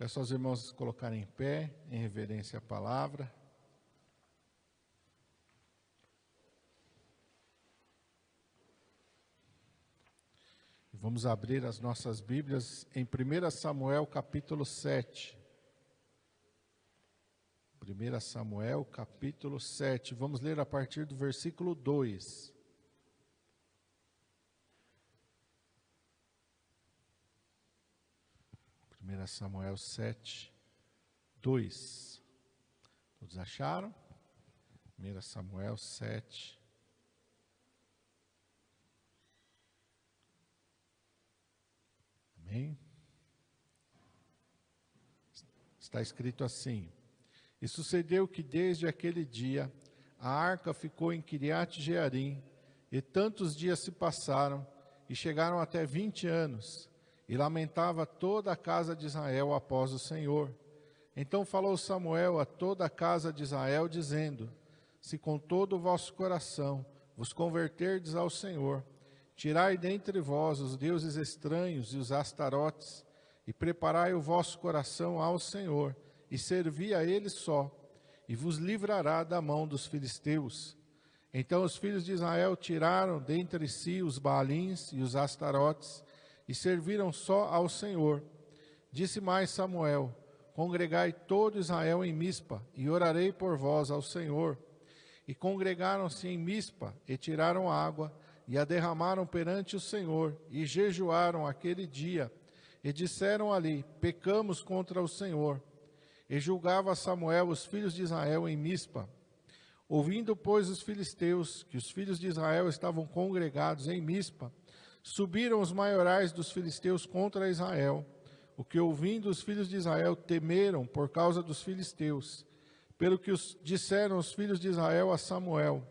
Peço aos irmãos se colocarem em pé, em reverência à palavra. Vamos abrir as nossas Bíblias em 1 Samuel capítulo 7. 1 Samuel capítulo 7. Vamos ler a partir do versículo 2. Samuel 7, 2. Todos acharam? 1 Samuel 7. Amém? Está escrito assim: E sucedeu que desde aquele dia a arca ficou em Quiriate-Jearim, e tantos dias se passaram, e chegaram até 20 anos. E lamentava toda a casa de Israel após o Senhor. Então falou Samuel a toda a casa de Israel, dizendo: Se com todo o vosso coração vos converterdes ao Senhor, tirai dentre vós os deuses estranhos e os astarotes, e preparai o vosso coração ao Senhor, e servi a Ele só, e vos livrará da mão dos filisteus. Então os filhos de Israel tiraram dentre si os Baalins e os astarotes, e serviram só ao Senhor. Disse mais Samuel: Congregai todo Israel em Mispa, e orarei por vós ao Senhor. E congregaram-se em Mispa, e tiraram água, e a derramaram perante o Senhor, e jejuaram aquele dia, e disseram ali: Pecamos contra o Senhor. E julgava Samuel os filhos de Israel em Mispa. Ouvindo, pois, os filisteus, que os filhos de Israel estavam congregados em Mispa, subiram os maiorais dos filisteus contra Israel, o que ouvindo os filhos de Israel temeram por causa dos filisteus. Pelo que disseram os filhos de Israel a Samuel: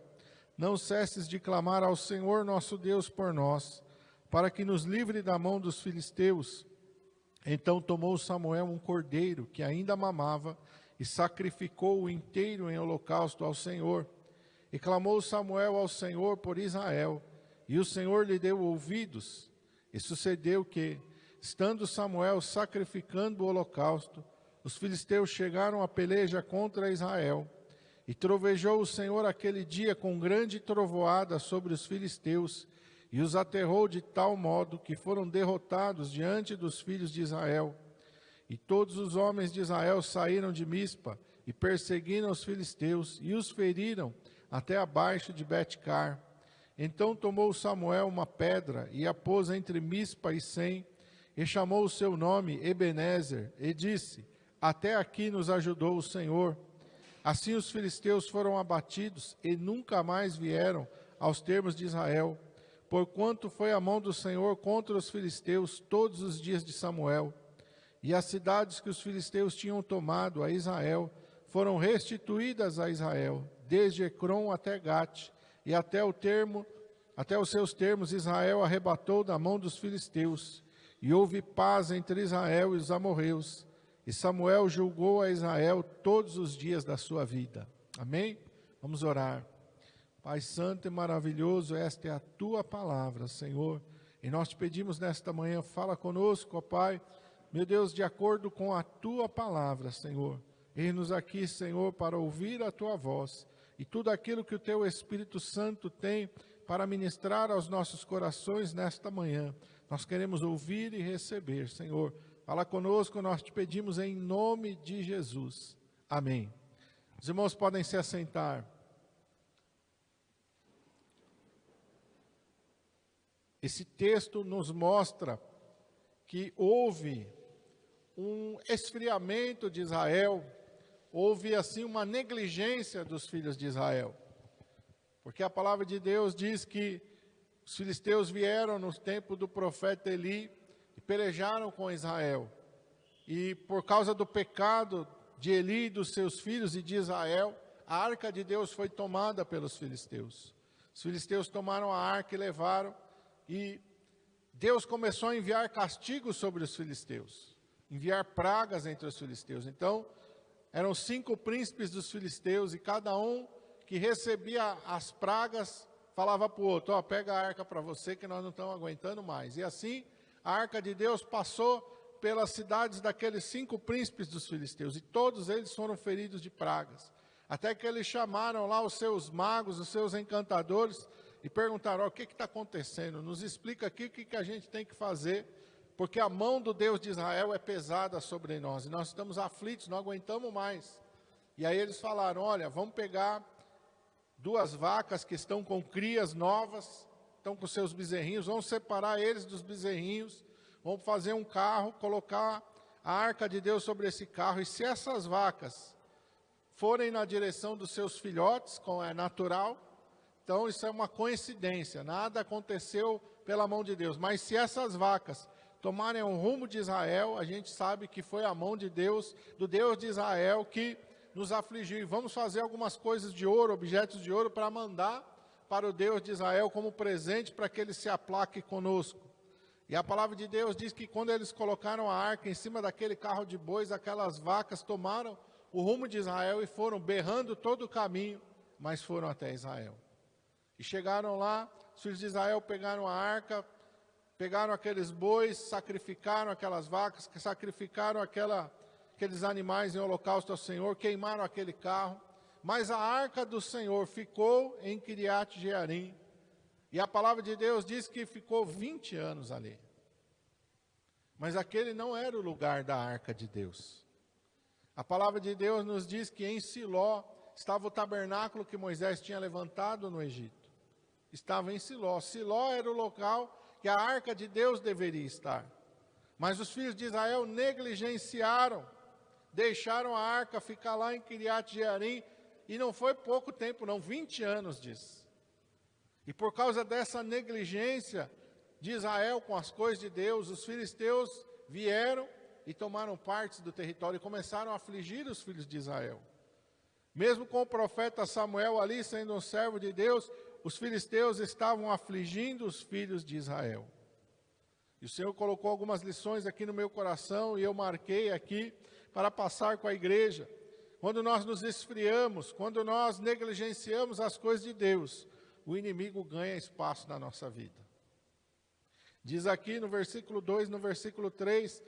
Não cesses de clamar ao Senhor nosso Deus por nós, para que nos livre da mão dos filisteus. Então tomou Samuel um cordeiro que ainda mamava, e sacrificou-o inteiro em holocausto ao Senhor. E clamou Samuel ao Senhor por Israel, e o Senhor lhe deu ouvidos. E sucedeu que, estando Samuel sacrificando o holocausto, os filisteus chegaram à peleja contra Israel. E trovejou o Senhor aquele dia com grande trovoada sobre os filisteus, e os aterrou de tal modo que foram derrotados diante dos filhos de Israel. E todos os homens de Israel saíram de Mispa, e perseguiram os filisteus, e os feriram até abaixo de Bet-car. Então tomou Samuel uma pedra, e a pôs entre Mispa e Sem, e chamou o seu nome Ebenezer, e disse: Até aqui nos ajudou o Senhor. Assim os filisteus foram abatidos, e nunca mais vieram aos termos de Israel, porquanto foi a mão do Senhor contra os filisteus todos os dias de Samuel. E as cidades que os filisteus tinham tomado a Israel foram restituídas a Israel, desde Ecrom até Gate, e até os seus termos Israel arrebatou da mão dos filisteus, e houve paz entre Israel e os amorreus. E Samuel julgou a Israel todos os dias da sua vida. Amém? Vamos orar. Pai santo e maravilhoso, esta é a tua palavra, Senhor. E nós te pedimos nesta manhã, fala conosco, ó Pai, meu Deus, de acordo com a tua palavra, Senhor. Eis-nos aqui, Senhor, para ouvir a tua voz e tudo aquilo que o teu Espírito Santo tem para ministrar aos nossos corações nesta manhã. Nós queremos ouvir e receber, Senhor. Fala conosco, nós te pedimos em nome de Jesus. Amém. Os irmãos podem se assentar. Esse texto nos mostra que houve um esfriamento de Israel, houve assim uma negligência dos filhos de Israel. Porque a palavra de Deus diz que os filisteus vieram no tempo do profeta Eli e pelejaram com Israel. E por causa do pecado de Eli, dos seus filhos e de Israel, a arca de Deus foi tomada pelos filisteus. Os filisteus tomaram a arca e levaram, e Deus começou a enviar castigos sobre os filisteus, enviar pragas entre os filisteus. Então, eram 5 príncipes dos filisteus, e cada um que recebia as pragas falava para o outro: ó, pega a arca para você que nós não estamos aguentando mais. E assim, a arca de Deus passou pelas cidades daqueles 5 príncipes dos filisteus, e todos eles foram feridos de pragas. Até que eles chamaram lá os seus magos, os seus encantadores, e perguntaram: o que está acontecendo? Nos explica aqui o que a gente tem que fazer, porque a mão do Deus de Israel é pesada sobre nós, e nós estamos aflitos, não aguentamos mais. E aí eles falaram: olha, vamos pegar 2 vacas que estão com crias novas, estão com seus bezerrinhos, vamos separar eles dos bezerrinhos, vamos fazer um carro, colocar a arca de Deus sobre esse carro, e se essas vacas forem na direção dos seus filhotes, como é natural, então isso é uma coincidência, nada aconteceu pela mão de Deus. Mas se essas vacas tomarem um rumo de Israel, a gente sabe que foi a mão de Deus, do Deus de Israel, que nos afligiu. E vamos fazer algumas coisas de ouro, objetos de ouro, para mandar para o Deus de Israel como presente, para que ele se aplaque conosco. E a palavra de Deus diz que quando eles colocaram a arca em cima daquele carro de bois, aquelas vacas tomaram o rumo de Israel e foram berrando todo o caminho, mas foram até Israel. E chegaram lá, os filhos de Israel pegaram a arca, pegaram aqueles bois, sacrificaram aquelas vacas, sacrificaram aqueles animais em holocausto ao Senhor, queimaram aquele carro, mas a arca do Senhor ficou em Quiriate Jearim, e a palavra de Deus diz que ficou 20 anos ali. Mas aquele não era o lugar da arca de Deus. A palavra de Deus nos diz que em Siló estava o tabernáculo que Moisés tinha levantado no Egito. Estava em Siló. Siló era o local que a arca de Deus deveria estar. Mas os filhos de Israel negligenciaram, deixaram a arca ficar lá em Quiriate Jearim, e não foi pouco tempo não, 20 anos diz. E por causa dessa negligência de Israel com as coisas de Deus, os filisteus vieram e tomaram partes do território e começaram a afligir os filhos de Israel. Mesmo com o profeta Samuel ali sendo um servo de Deus, os filisteus estavam afligindo os filhos de Israel. E o Senhor colocou algumas lições aqui no meu coração e eu marquei aqui para passar com a igreja. Quando nós nos esfriamos, quando nós negligenciamos as coisas de Deus, o inimigo ganha espaço na nossa vida. Diz aqui no versículo 2, no versículo 3,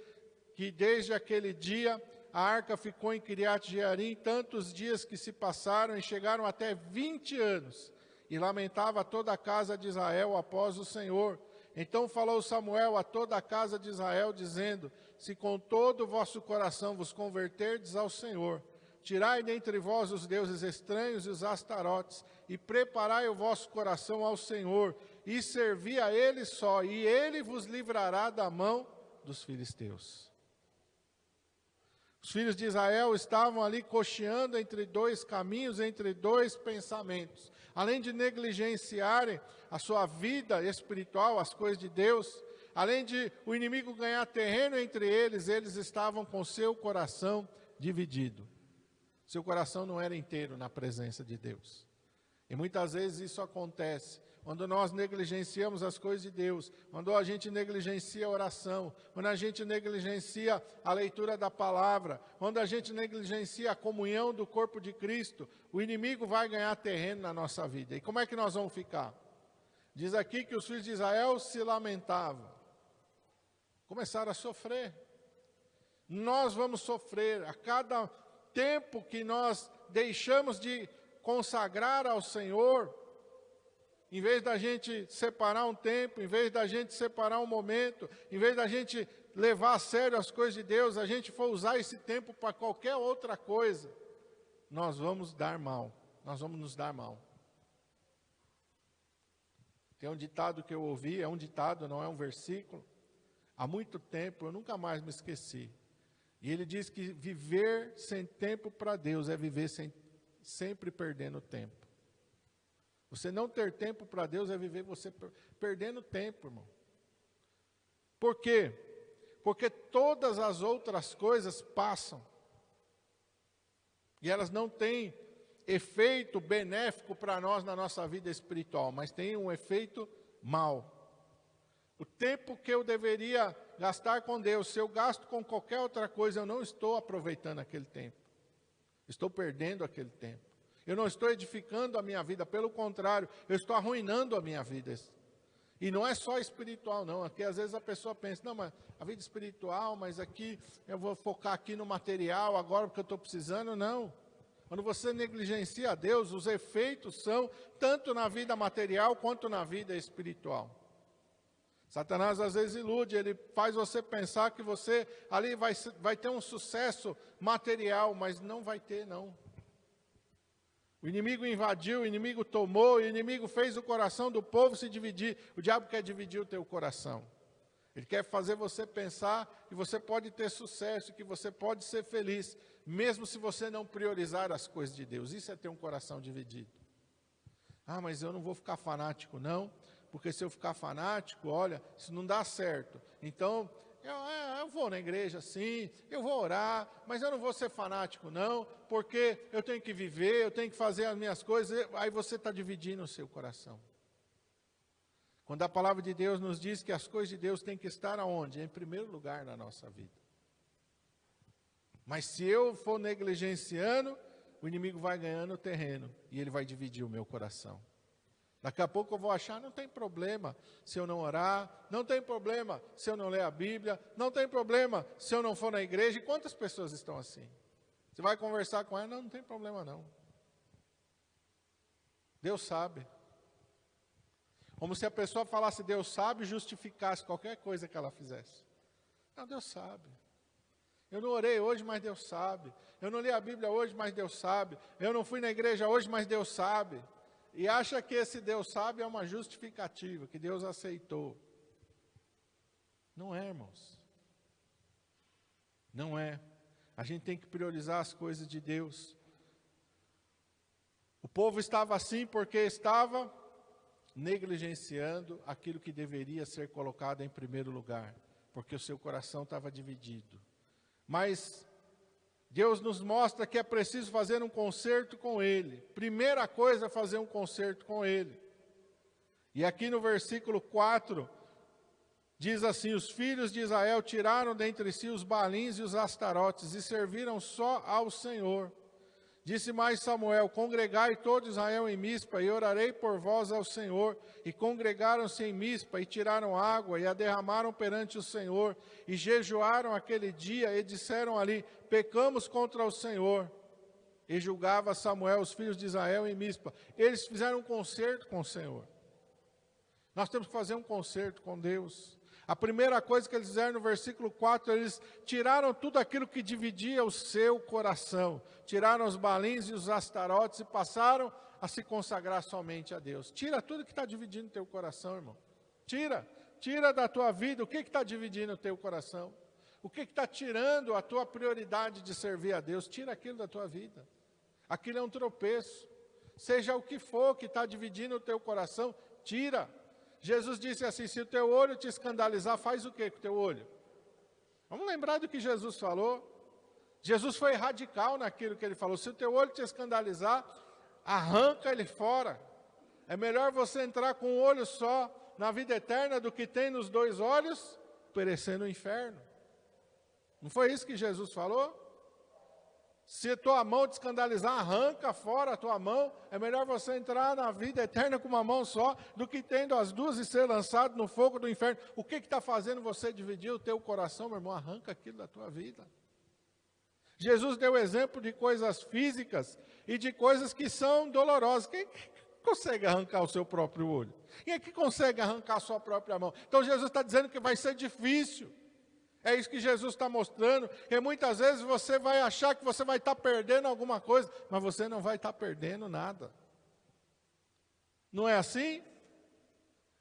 que desde aquele dia a arca ficou em Quiriate Jearim tantos dias que se passaram e chegaram até 20 anos, e lamentava toda a casa de Israel após o Senhor. Então falou Samuel a toda a casa de Israel, dizendo: se com todo o vosso coração vos converterdes ao Senhor, tirai dentre vós os deuses estranhos e os astarotes, e preparai o vosso coração ao Senhor, e servi a Ele só, e Ele vos livrará da mão dos filisteus. Os filhos de Israel estavam ali cocheando entre 2 caminhos, entre 2 pensamentos. Além de negligenciarem a sua vida espiritual, as coisas de Deus, além de o inimigo ganhar terreno entre eles, eles estavam com seu coração dividido. Seu coração não era inteiro na presença de Deus. E muitas vezes isso acontece quando nós negligenciamos as coisas de Deus, quando a gente negligencia a oração, quando a gente negligencia a leitura da palavra, quando a gente negligencia a comunhão do corpo de Cristo, o inimigo vai ganhar terreno na nossa vida. E como é que nós vamos ficar? Diz aqui que os filhos de Israel se lamentavam, começaram a sofrer. Nós vamos sofrer a cada tempo que nós deixamos de consagrar ao Senhor. Em vez da gente separar um tempo, em vez da gente separar um momento, em vez da gente levar a sério as coisas de Deus, a gente for usar esse tempo para qualquer outra coisa, nós vamos dar mal, nós vamos nos dar mal. Tem um ditado que eu ouvi, é um ditado, não é um versículo, há muito tempo, eu nunca mais me esqueci. E ele diz que viver sem tempo para Deus é viver sempre perdendo tempo. Você não ter tempo para Deus é viver você perdendo tempo, irmão. Por quê? Porque todas as outras coisas passam. E elas não têm efeito benéfico para nós na nossa vida espiritual, mas têm um efeito mau. O tempo que eu deveria gastar com Deus, se eu gasto com qualquer outra coisa, eu não estou aproveitando aquele tempo. Estou perdendo aquele tempo. Eu não estou edificando a minha vida, pelo contrário, eu estou arruinando a minha vida. E não é só espiritual, não. Aqui às vezes a pessoa pensa, não, mas a vida espiritual, mas aqui eu vou focar aqui no material agora porque eu estou precisando. Não. Quando você negligencia a Deus, os efeitos são tanto na vida material quanto na vida espiritual. Satanás às vezes ilude, ele faz você pensar que você ali vai ter um sucesso material, mas não vai ter, não. O inimigo invadiu, o inimigo tomou, o inimigo fez o coração do povo se dividir. O diabo quer dividir o teu coração. Ele quer fazer você pensar que você pode ter sucesso, que você pode ser feliz, mesmo se você não priorizar as coisas de Deus. Isso é ter um coração dividido. Ah, mas eu não vou ficar fanático, não, porque se eu ficar fanático, olha, isso não dá certo. Então, eu vou na igreja sim, eu vou orar, mas eu não vou ser fanático, não, porque eu tenho que viver, eu tenho que fazer as minhas coisas. Aí você está dividindo o seu coração. Quando a palavra de Deus nos diz que as coisas de Deus têm que estar aonde? Em primeiro lugar na nossa vida. Mas se eu for negligenciando, o inimigo vai ganhando terreno e ele vai dividir o meu coração. Daqui a pouco eu vou achar, não tem problema se eu não orar, não tem problema se eu não ler a Bíblia, não tem problema se eu não for na igreja. E quantas pessoas estão assim? Você vai conversar com ela, não tem problema não. Deus sabe. Como se a pessoa falasse Deus sabe e justificasse qualquer coisa que ela fizesse. Não, Deus sabe. Eu não orei hoje, mas Deus sabe. Eu não li a Bíblia hoje, mas Deus sabe. Eu não fui na igreja hoje, mas Deus sabe. E acha que esse Deus sabe é uma justificativa, que Deus aceitou. Não é, irmãos. Não é. A gente tem que priorizar as coisas de Deus. O povo estava assim porque estava negligenciando aquilo que deveria ser colocado em primeiro lugar, porque o seu coração estava dividido. Mas Deus nos mostra que é preciso fazer um concerto com Ele. Primeira coisa é fazer um concerto com Ele. E aqui no versículo 4, diz assim: os filhos de Israel tiraram dentre si os balins e os astarotes e serviram só ao Senhor. Disse mais Samuel: congregai todo Israel em Mispa, e orarei por vós ao Senhor. E congregaram-se em Mispa, e tiraram água, e a derramaram perante o Senhor, e jejuaram aquele dia, e disseram ali: pecamos contra o Senhor. E julgava Samuel os filhos de Israel em Mispa. Eles fizeram um concerto com o Senhor. Nós temos que fazer um concerto com Deus. A primeira coisa que eles fizeram no versículo 4, eles tiraram tudo aquilo que dividia o seu coração. Tiraram os balins e os astarotes e passaram a se consagrar somente a Deus. Tira tudo que está dividindo o teu coração, irmão. Tira da tua vida o que está dividindo o teu coração. O que está tirando a tua prioridade de servir a Deus. Tira aquilo da tua vida. Aquilo é um tropeço. Seja o que for que está dividindo o teu coração, tira. Jesus disse assim: se o teu olho te escandalizar, faz o que com o teu olho? Vamos lembrar do que Jesus falou. Jesus foi radical naquilo que ele falou. Se o teu olho te escandalizar, arranca ele fora. É melhor você entrar com um olho só na vida eterna do que tem nos dois olhos, perecer no inferno. Não foi isso que Jesus falou? Se a tua mão te escandalizar, arranca fora a tua mão. É melhor você entrar na vida eterna com uma mão só, do que tendo as duas e ser lançado no fogo do inferno. O que está fazendo você dividir o teu coração, meu irmão? Arranca aquilo da tua vida. Jesus deu exemplo de coisas físicas e de coisas que são dolorosas. Quem consegue arrancar o seu próprio olho? Quem é que consegue arrancar a sua própria mão? Então Jesus está dizendo que vai ser difícil. É isso que Jesus está mostrando, que muitas vezes você vai achar que você vai estar perdendo alguma coisa, mas você não vai estar perdendo nada. Não é assim?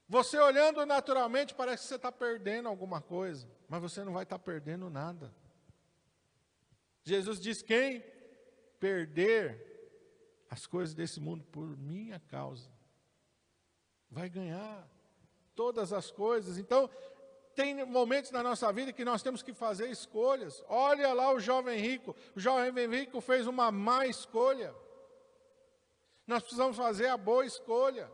Você olhando naturalmente parece que você está perdendo alguma coisa, mas você não vai estar perdendo nada. Jesus diz: quem perder as coisas desse mundo por minha causa, vai ganhar todas as coisas. Então, tem momentos na nossa vida que nós temos que fazer escolhas. Olha lá o jovem rico. O jovem rico fez uma má escolha. Nós precisamos fazer a boa escolha.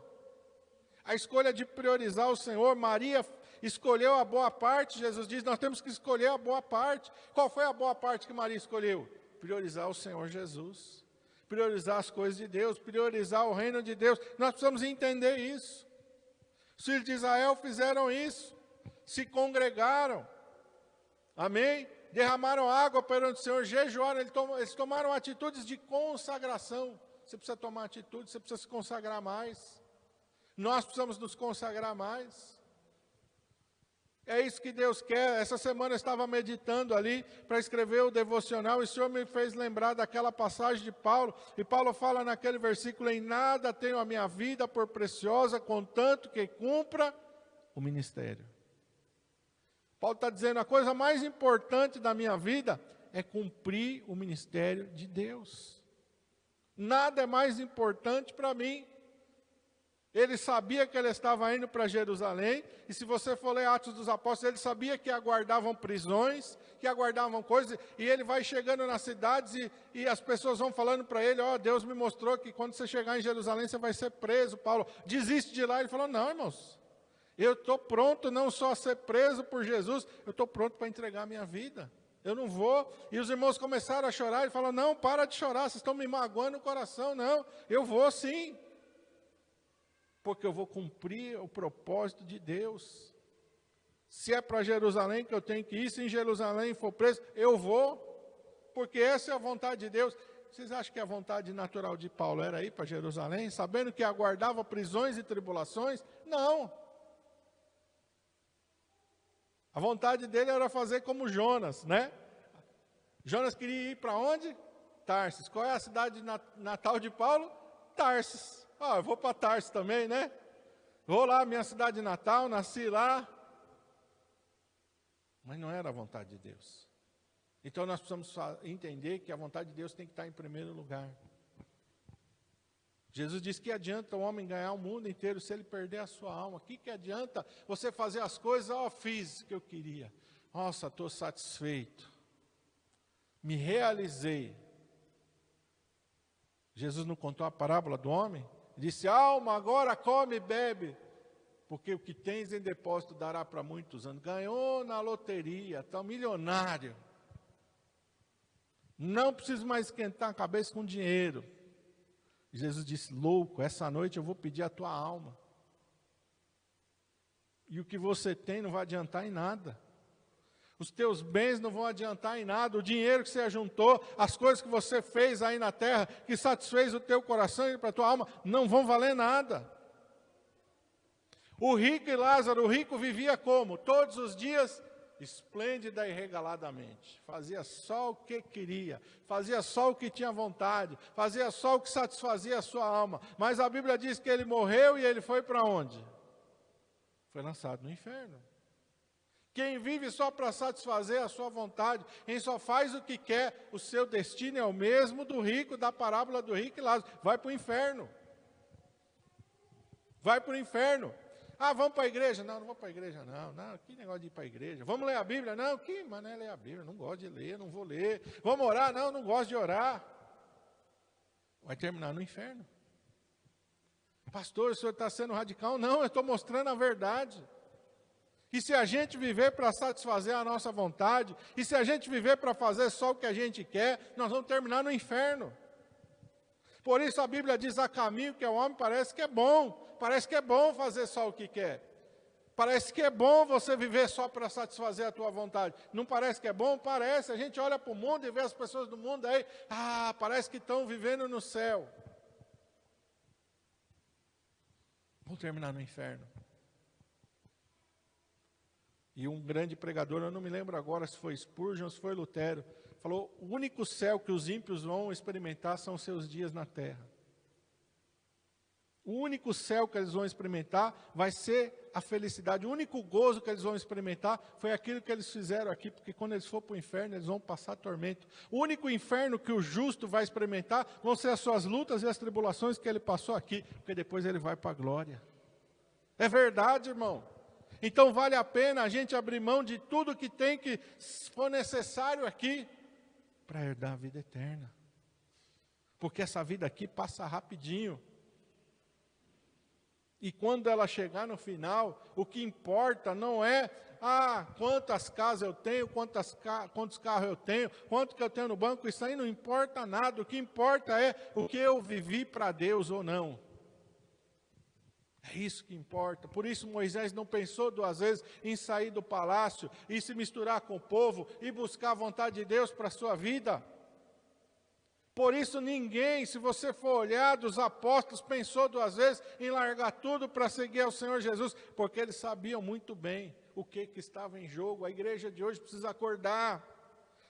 A escolha de priorizar o Senhor. Maria escolheu a boa parte. Jesus diz: nós temos que escolher a boa parte. Qual foi a boa parte que Maria escolheu? Priorizar o Senhor Jesus. Priorizar as coisas de Deus. Priorizar o reino de Deus. Nós precisamos entender isso. Os filhos de Israel fizeram isso, se congregaram, amém? Derramaram água perante o Senhor, jejuaram, eles tomaram atitudes de consagração. Você precisa tomar atitude, você precisa se consagrar mais. Nós precisamos nos consagrar mais. É isso que Deus quer. Essa semana eu estava meditando ali para escrever o devocional e o Senhor me fez lembrar daquela passagem de Paulo. E Paulo fala naquele versículo: em nada tenho a minha vida por preciosa, contanto que cumpra o ministério. Paulo está dizendo: a coisa mais importante da minha vida é cumprir o ministério de Deus. Nada é mais importante para mim. Ele sabia que ele estava indo para Jerusalém, e se você for ler Atos dos Apóstolos, ele sabia que aguardavam prisões, que aguardavam coisas, e ele vai chegando nas cidades e as pessoas vão falando para ele: ó, Deus me mostrou que quando você chegar em Jerusalém você vai ser preso. Paulo, desiste de lá. Ele falou: não, irmãos, eu estou pronto não só a ser preso por Jesus, eu estou pronto para entregar a minha vida. Eu não vou. E os irmãos começaram a chorar, ele falou: não, para de chorar, vocês estão me magoando o coração. Não, eu vou sim. Porque eu vou cumprir o propósito de Deus. Se é para Jerusalém que eu tenho que ir, se em Jerusalém for preso, eu vou, porque essa é a vontade de Deus. Vocês acham que a vontade natural de Paulo era ir para Jerusalém, sabendo que aguardava prisões e tribulações? Não. A vontade dele era fazer como Jonas, né? Jonas queria ir para onde? Tarsis. Qual é a cidade natal de Paulo? Tarsis. Eu vou para Tarsis também, né? Vou lá, minha cidade natal, nasci lá. Mas não era a vontade de Deus. Então nós precisamos entender que a vontade de Deus tem que estar em primeiro lugar. Jesus disse: que adianta o homem ganhar o mundo inteiro se ele perder a sua alma? Que adianta você fazer as coisas? Fiz o que eu queria. Nossa, estou satisfeito. Me realizei. Jesus não contou a parábola do homem? Disse: alma, agora come e bebe, porque o que tens em depósito dará para muitos anos. Ganhou na loteria, está milionário. Não preciso mais esquentar a cabeça com dinheiro. Jesus disse: louco, essa noite eu vou pedir a tua alma. E o que você tem não vai adiantar em nada. Os teus bens não vão adiantar em nada. O dinheiro que você ajuntou, as coisas que você fez aí na terra, que satisfez o teu coração e para a tua alma, não vão valer nada. O rico e Lázaro, o rico vivia como? Todos os dias, esplêndida e regaladamente. Fazia só o que queria, fazia só o que tinha vontade, fazia só o que satisfazia a sua alma. Mas a Bíblia diz que ele morreu e ele foi para onde? Foi lançado no inferno. Quem vive só para satisfazer a sua vontade, quem só faz o que quer, o seu destino é o mesmo do rico, da parábola do rico e Lázaro. Vai para o inferno. Vai para o inferno. Vamos para a igreja? Não vou para a igreja não. Que negócio de ir para a igreja? Vamos ler a Bíblia? Não, mas não é ler a Bíblia, não gosto de ler, não vou ler. Vamos orar? Não gosto de orar. Vai terminar no inferno. Pastor, o senhor está sendo radical? Não, eu estou mostrando a verdade. E se a gente viver para satisfazer a nossa vontade, e se a gente viver para fazer só o que a gente quer, nós vamos terminar no inferno. Por isso a Bíblia diz: há caminho que ao homem parece que é bom fazer só o que quer. Parece que é bom você viver só para satisfazer a tua vontade. Não parece que é bom? Parece. A gente olha para o mundo e vê as pessoas do mundo aí, parece que estão vivendo no céu. Vão terminar no inferno. E um grande pregador, eu não me lembro agora se foi Spurgeon ou se foi Lutero, falou: o único céu que os ímpios vão experimentar são os seus dias na terra. O único céu que eles vão experimentar vai ser a felicidade. O único gozo que eles vão experimentar foi aquilo que eles fizeram aqui, porque quando eles for para o inferno, eles vão passar tormento. O único inferno que o justo vai experimentar vão ser as suas lutas e as tribulações que ele passou aqui, porque depois ele vai para a glória. É verdade, irmão. Então vale a pena a gente abrir mão de tudo que tem que for necessário aqui para herdar a vida eterna. Porque essa vida aqui passa rapidinho. E quando ela chegar no final, o que importa não é quantas casas eu tenho, quantos carros eu tenho, quanto que eu tenho no banco, isso aí não importa nada. O que importa é o que eu vivi para Deus ou não. É isso que importa. Por isso Moisés não pensou duas vezes em sair do palácio e se misturar com o povo e buscar a vontade de Deus para a sua vida. Por isso ninguém, se você for olhar dos apóstolos, pensou duas vezes em largar tudo para seguir ao Senhor Jesus, porque eles sabiam muito bem o que estava em jogo. A igreja de hoje precisa acordar.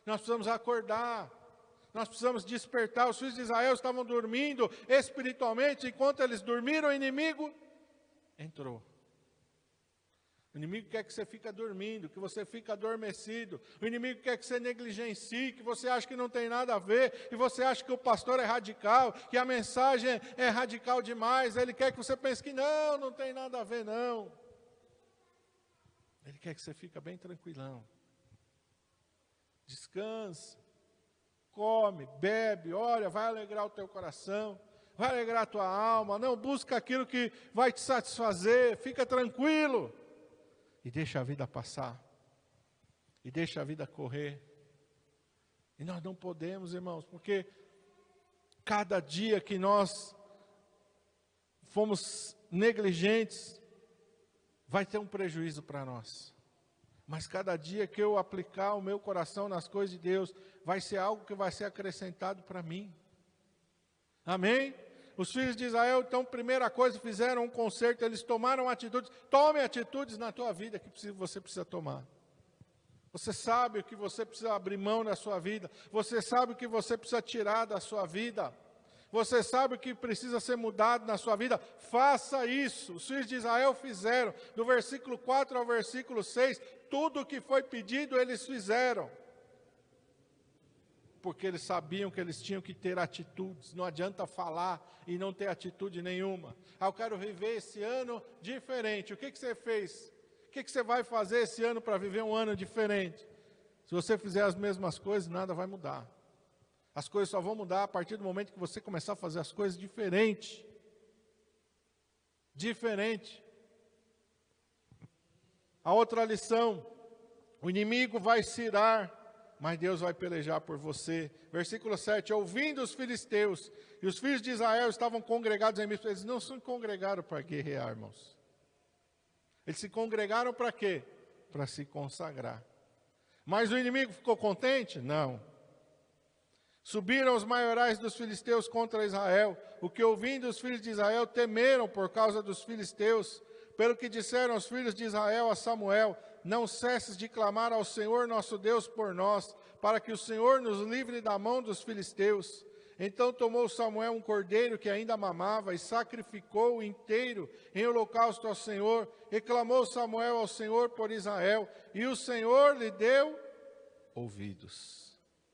Nós precisamos acordar. Nós precisamos despertar. Os filhos de Israel estavam dormindo espiritualmente. Enquanto eles dormiram, o inimigo entrou. O inimigo quer que você fique dormindo, que você fique adormecido. O inimigo quer que você negligencie, que você ache que não tem nada a ver, e você acha que o pastor é radical, que a mensagem é radical demais. Ele quer que você pense que não tem nada a ver, não. Ele quer que você fique bem tranquilão. Descansa, come, bebe, olha, vai alegrar o teu coração, vai alegrar a tua alma. Não busca aquilo que vai te satisfazer, fica tranquilo. E deixa a vida passar. E deixa a vida correr. E nós não podemos, irmãos, porque cada dia que nós fomos negligentes, vai ter um prejuízo para nós. Mas cada dia que eu aplicar o meu coração nas coisas de Deus, vai ser algo que vai ser acrescentado para mim. Amém? Os filhos de Israel, então, primeira coisa, fizeram um concerto, eles tomaram atitudes. Tome atitudes na tua vida que você precisa tomar. Você sabe o que você precisa abrir mão na sua vida. Você sabe o que você precisa tirar da sua vida. Você sabe o que precisa ser mudado na sua vida. Faça isso. Os filhos de Israel fizeram. Do versículo 4 ao versículo 6, tudo o que foi pedido eles fizeram. Porque eles sabiam que eles tinham que ter atitudes. Não adianta falar e não ter atitude nenhuma. Eu quero viver esse ano diferente. O que você fez? O que você vai fazer esse ano para viver um ano diferente? Se você fizer as mesmas coisas, nada vai mudar. As coisas só vão mudar a partir do momento que você começar a fazer as coisas diferente. Diferente. A outra lição: o inimigo vai se irar, mas Deus vai pelejar por você. Versículo 7, ouvindo os filisteus, e os filhos de Israel estavam congregados em Mispa. Eles não se congregaram para guerrear, irmãos. Eles se congregaram para quê? Para se consagrar. Mas o inimigo ficou contente? Não. Subiram os maiorais dos filisteus contra Israel, o que ouvindo os filhos de Israel temeram por causa dos filisteus, pelo que disseram os filhos de Israel a Samuel: não cesses de clamar ao Senhor nosso Deus por nós, para que o Senhor nos livre da mão dos filisteus. Então tomou Samuel um cordeiro que ainda mamava e sacrificou-o inteiro em holocausto ao Senhor, e clamou Samuel ao Senhor por Israel, e o Senhor lhe deu ouvidos.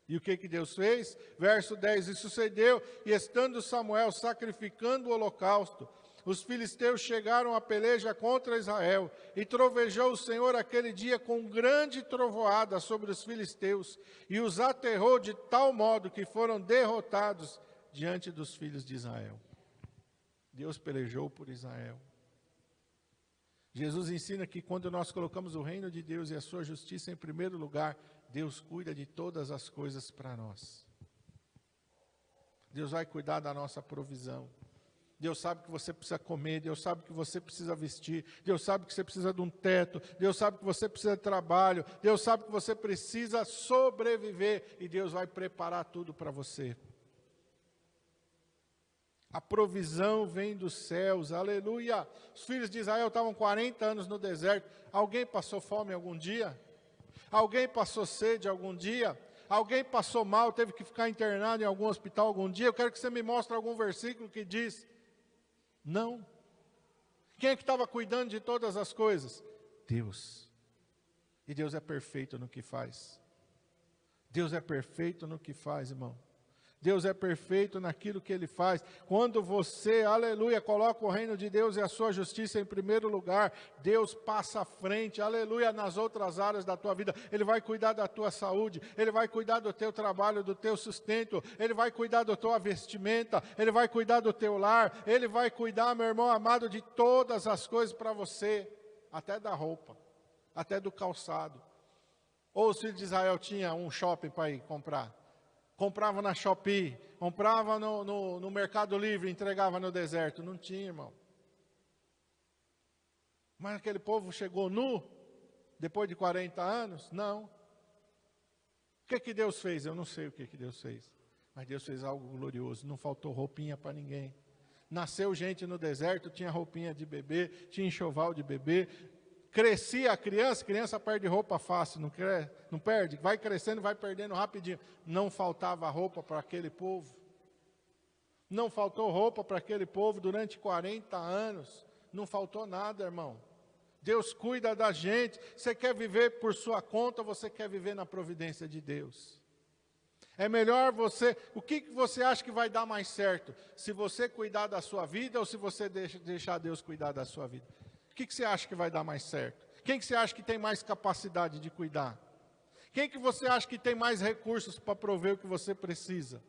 E o que Deus fez? Verso 10, e sucedeu, e estando Samuel sacrificando o holocausto, os filisteus chegaram à peleja contra Israel, e trovejou o Senhor aquele dia com grande trovoada sobre os filisteus, e os aterrou de tal modo que foram derrotados diante dos filhos de Israel. Deus pelejou por Israel. Jesus ensina que quando nós colocamos o reino de Deus e a sua justiça em primeiro lugar, Deus cuida de todas as coisas para nós. Deus vai cuidar da nossa provisão. Deus sabe que você precisa comer, Deus sabe que você precisa vestir, Deus sabe que você precisa de um teto, Deus sabe que você precisa de trabalho, Deus sabe que você precisa sobreviver, e Deus vai preparar tudo para você. A provisão vem dos céus, aleluia. Os filhos de Israel estavam 40 anos no deserto. Alguém passou fome algum dia? Alguém passou sede algum dia? Alguém passou mal, teve que ficar internado em algum hospital algum dia? Eu quero que você me mostre algum versículo que diz: não. Quem é que estava cuidando de todas as coisas? Deus. E Deus é perfeito no que faz. Deus é perfeito no que faz, irmão. Deus é perfeito naquilo que Ele faz. Quando você, aleluia, coloca o reino de Deus e a sua justiça em primeiro lugar, Deus passa à frente, aleluia, nas outras áreas da tua vida. Ele vai cuidar da tua saúde, Ele vai cuidar do teu trabalho, do teu sustento, Ele vai cuidar da tua vestimenta, Ele vai cuidar do teu lar, Ele vai cuidar, meu irmão amado, de todas as coisas para você, até da roupa, até do calçado. Ou os filhos de Israel tinham um shopping para ir comprar? Comprava na Shopee, comprava no Mercado Livre, entregava no deserto. Não tinha, irmão. Mas aquele povo chegou nu, depois de 40 anos? Não. O que Deus fez? Eu não sei o que Deus fez. Mas Deus fez algo glorioso, não faltou roupinha para ninguém. Nasceu gente no deserto, tinha roupinha de bebê, tinha enxoval de bebê. Crescia a criança perde roupa fácil, não perde? Vai crescendo, vai perdendo rapidinho. Não faltava roupa para aquele povo. Não faltou roupa para aquele povo durante 40 anos. Não faltou nada, irmão. Deus cuida da gente. Você quer viver por sua conta ou você quer viver na providência de Deus? É melhor você... O que você acha que vai dar mais certo? Se você cuidar da sua vida ou se você deixar Deus cuidar da sua vida? O que você acha que vai dar mais certo? Quem que você acha que tem mais capacidade de cuidar? Quem que você acha que tem mais recursos para prover o que você precisa?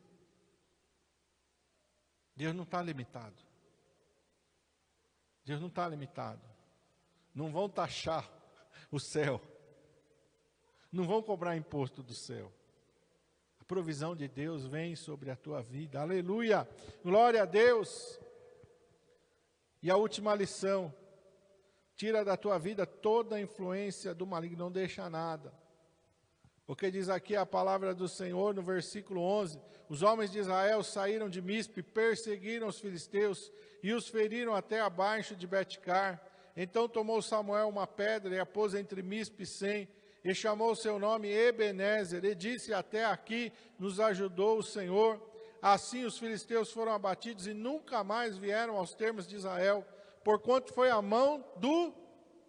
Deus não está limitado. Deus não está limitado. Não vão taxar o céu. Não vão cobrar imposto do céu. A provisão de Deus vem sobre a tua vida. Aleluia! Glória a Deus! E a última lição. Tira da tua vida toda a influência do maligno. Não deixa nada. Porque diz aqui a palavra do Senhor no versículo 11. Os homens de Israel saíram de Mispe, perseguiram os filisteus e os feriram até abaixo de Betcar. Então tomou Samuel uma pedra e a pôs entre Mispe e Sem, e chamou seu nome Ebenezer, e disse: até aqui nos ajudou o Senhor. Assim os filisteus foram abatidos e nunca mais vieram aos termos de Israel, porquanto foi a mão do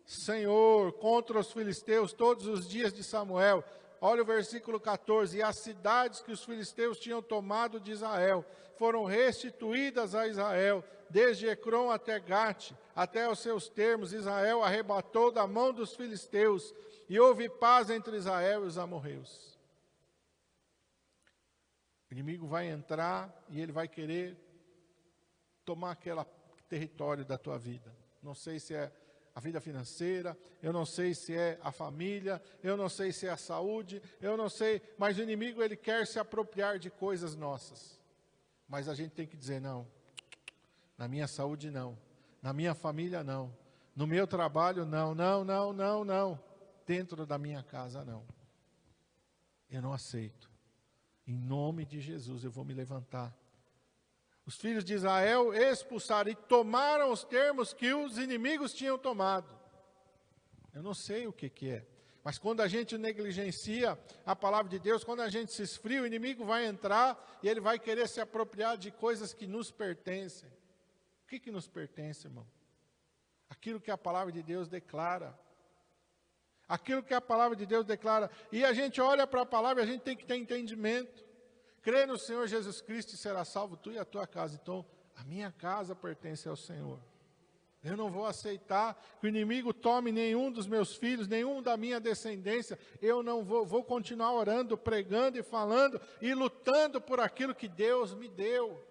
Senhor contra os filisteus todos os dias de Samuel. Olha o versículo 14, e as cidades que os filisteus tinham tomado de Israel foram restituídas a Israel, desde Ecrom até Gate, até os seus termos. Israel arrebatou da mão dos filisteus, e houve paz entre Israel e os amorreus. O inimigo vai entrar e ele vai querer tomar aquele território da tua vida. Não sei se é a vida financeira, eu não sei se é a família, eu não sei se é a saúde, eu não sei, mas o inimigo ele quer se apropriar de coisas nossas. Mas a gente tem que dizer: não, na minha saúde não, na minha família não, no meu trabalho não, não, dentro da minha casa não. Eu não aceito. Em nome de Jesus eu vou me levantar. Os filhos de Israel expulsaram e tomaram os termos que os inimigos tinham tomado. Eu não sei o que é. Mas quando a gente negligencia a palavra de Deus, quando a gente se esfria, o inimigo vai entrar e ele vai querer se apropriar de coisas que nos pertencem. O que nos pertence, irmão? Aquilo que a palavra de Deus declara. Aquilo que a palavra de Deus declara. E a gente olha para a palavra e a gente tem que ter entendimento. Crê no Senhor Jesus Cristo e será salvo tu e a tua casa. Então, a minha casa pertence ao Senhor. Eu não vou aceitar que o inimigo tome nenhum dos meus filhos, nenhum da minha descendência. Eu não vou continuar orando, pregando e falando e lutando por aquilo que Deus me deu.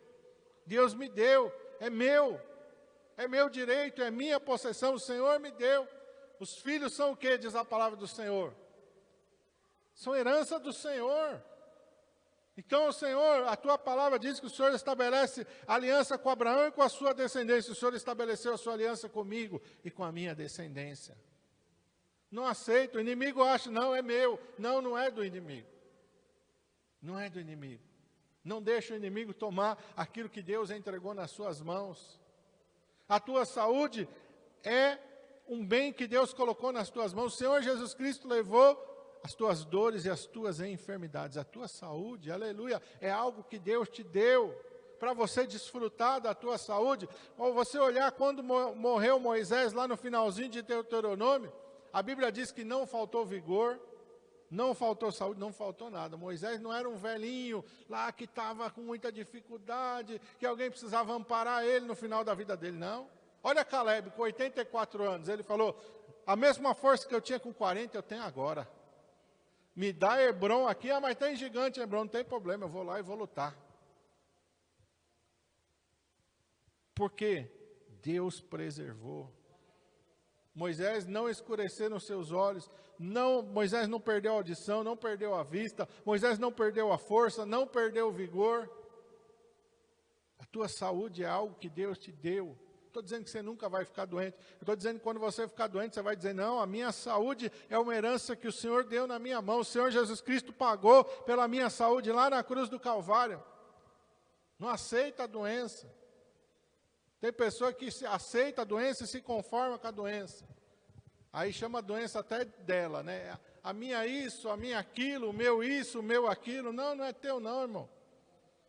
Deus me deu, é meu direito, é minha possessão, o Senhor me deu. Os filhos são o que, diz a palavra do Senhor? São herança do Senhor. Então, Senhor, a tua palavra diz que o Senhor estabelece aliança com Abraão e com a sua descendência. O Senhor estabeleceu a sua aliança comigo e com a minha descendência. Não aceito, o inimigo acha, não, é meu. Não, não é do inimigo. Não é do inimigo. Não deixa o inimigo tomar aquilo que Deus entregou nas suas mãos. A tua saúde é um bem que Deus colocou nas tuas mãos. O Senhor Jesus Cristo levou as tuas dores e as tuas enfermidades, a tua saúde, aleluia, é algo que Deus te deu, para você desfrutar da tua saúde. Ou você olhar quando morreu Moisés, lá no finalzinho de Deuteronômio, a Bíblia diz que não faltou vigor, não faltou saúde, não faltou nada. Moisés não era um velhinho lá que estava com muita dificuldade, que alguém precisava amparar ele no final da vida dele, não. Olha Caleb, com 84 anos, ele falou, a mesma força que eu tinha com 40, eu tenho agora. Me dá Hebron aqui, mas tem gigante Hebron, não tem problema, eu vou lá e vou lutar. Porque Deus preservou. Moisés não escureceu nos seus olhos, Moisés não perdeu a audição, não perdeu a vista, Moisés não perdeu a força, não perdeu o vigor. A tua saúde é algo que Deus te deu. estou dizendo que você nunca vai ficar doente. Eu estou dizendo que quando você ficar doente, você vai dizer, não, a minha saúde é uma herança que o Senhor deu na minha mão. O Senhor Jesus Cristo pagou pela minha saúde lá na cruz do Calvário. Não aceita a doença. Tem pessoa que aceita a doença e se conforma com a doença. Aí chama a doença até dela, né? A minha isso, a minha aquilo, o meu isso, o meu aquilo. Não, não é teu não, irmão.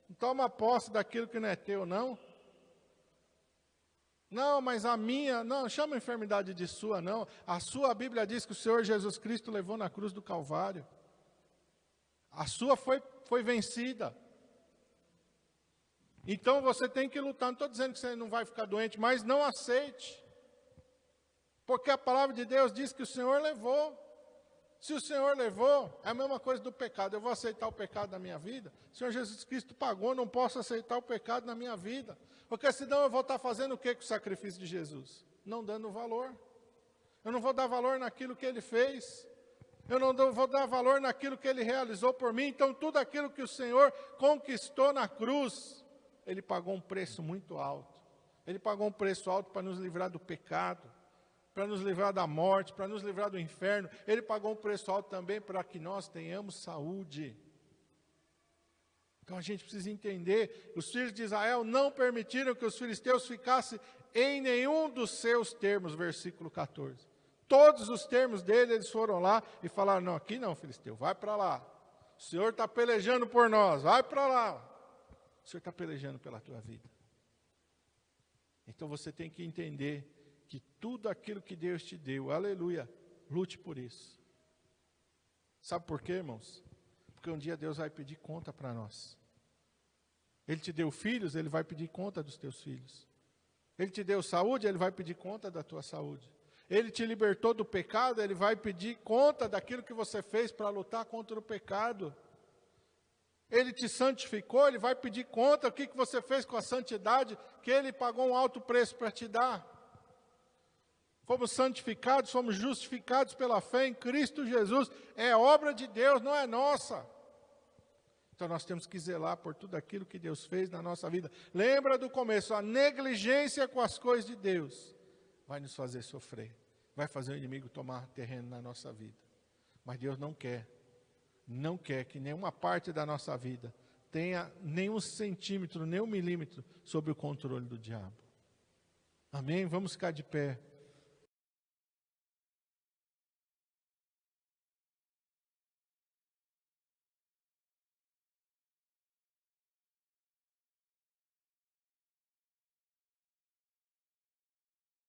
Não toma posse daquilo que não é teu, não. Não, mas a minha, não, chama a enfermidade de sua, não. A sua, a Bíblia diz que o Senhor Jesus Cristo levou na cruz do Calvário. A sua foi vencida. Então você tem que lutar. Não estou dizendo que você não vai ficar doente, mas não aceite. Porque a palavra de Deus diz que o Senhor levou. Se o Senhor levou, é a mesma coisa do pecado. Eu vou aceitar o pecado na minha vida? O Senhor Jesus Cristo pagou, não posso aceitar o pecado na minha vida. Porque senão eu vou estar fazendo o que com o sacrifício de Jesus? Não dando valor. Eu não vou dar valor naquilo que Ele fez. Eu não vou dar valor naquilo que Ele realizou por mim. Então tudo aquilo que o Senhor conquistou na cruz, Ele pagou um preço muito alto. Ele pagou um preço alto para nos livrar do pecado, para nos livrar da morte, para nos livrar do inferno. Ele pagou um preço alto também para que nós tenhamos saúde. Então a gente precisa entender, os filhos de Israel não permitiram que os filisteus ficassem em nenhum dos seus termos, versículo 14. Todos os termos dele, eles foram lá e falaram, não, aqui não, filisteu, vai para lá. O Senhor está pelejando por nós, vai para lá. O Senhor está pelejando pela tua vida. Então você tem que entender que tudo aquilo que Deus te deu, aleluia, lute por isso. Sabe por quê, irmãos? Porque um dia Deus vai pedir conta para nós. Ele te deu filhos, Ele vai pedir conta dos teus filhos. Ele te deu saúde, Ele vai pedir conta da tua saúde. Ele te libertou do pecado, Ele vai pedir conta daquilo que você fez para lutar contra o pecado. Ele te santificou, Ele vai pedir conta do que você fez com a santidade, que Ele pagou um alto preço para te dar. Fomos santificados, fomos justificados pela fé em Cristo Jesus. É obra de Deus, não é nossa. Então nós temos que zelar por tudo aquilo que Deus fez na nossa vida. Lembra do começo, a negligência com as coisas de Deus vai nos fazer sofrer. Vai fazer o inimigo tomar terreno na nossa vida. Mas Deus não quer que nenhuma parte da nossa vida tenha nenhum centímetro, nem um milímetro sob o controle do diabo. Amém? Vamos ficar de pé.